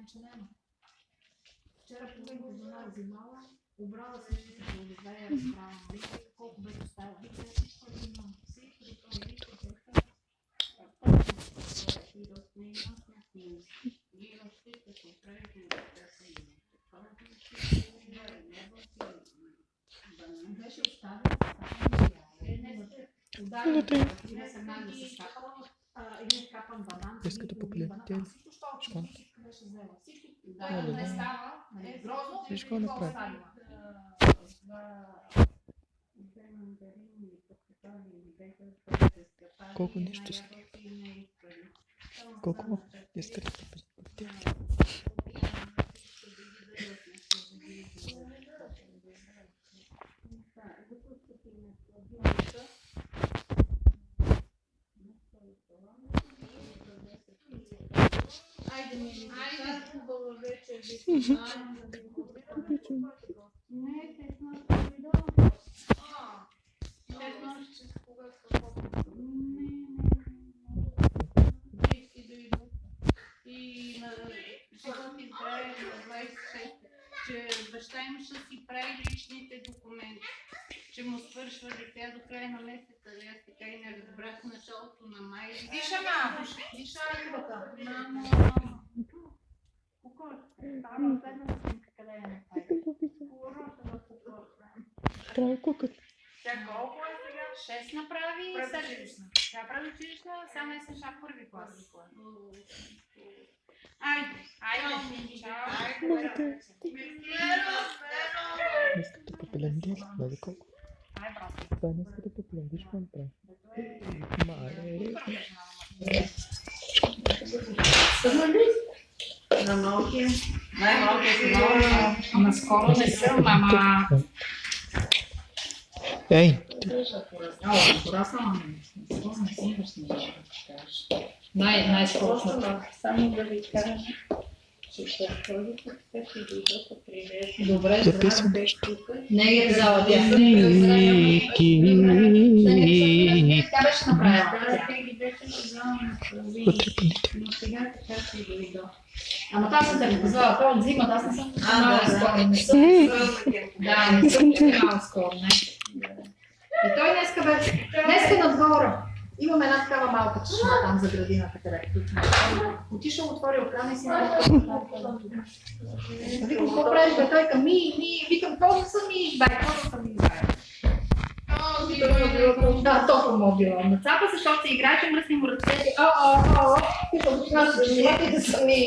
знаем, че няма. Вчера половин жена взимала, обрала същите плодове, разправа, вика колко без оставя, вика всичко е взимала. Всичко и това вика, и растения, и растите се прави, беше оставена, един капан банан, Искате погледнете. Що? не става, грозно, Всичко направи. Колко нещо са? Колко искате да погледнете? Айде, хубава вечер. Не, те снощи дойдох. Те снощи когато си дойдох. И на живот изграя на 26, че баща им ще си прави личните документи. Че му свършва дитя до края на месеца. Аз така и не разбрах началото на май. Диша, мамо! Диша, рибата! Мамо! Кукор, става следната снимка, къде е направи? Кукората на кукор. Прави куката. Тя колко е сега? 6 направи. Предучилищна. Тя предучилищна, сега не се шах първи клас. Айде, Чао! Искате да погледнете? Знаете колко? Ай, брат. Това не искате да погледнете, какво направи? На малкия. Най-малкия си малко. Ама скоро не съм, ама... Ей! Пораснала ми. Не си имаш нищо да кажеш. Най-скорошната. само да ви кажа, че ще ходите, ще дойдете при Добре, Записвам. беше тук. Не е зала, тя. Тя беше направила. Те ги беше взела на половина. Вътре пъдете. Но сега така ще дойдох. Ама аз съм те го позвала, той взимат, аз не съм да, скоро, не съм. Да, не съм малко скоро, не. И той днеска беше, днеска надгоре. Имам една такава малка чешма там за градината, където сме. Отишъл, отворил крана и си викам, какво правиш, бе? Той към викам, ползва съм и бай, ползва съм и бай. Да, толкова мобила. Нацапа се, защото се играе, че мръсни му ръцете. Викам, почна се занимавайте да са ми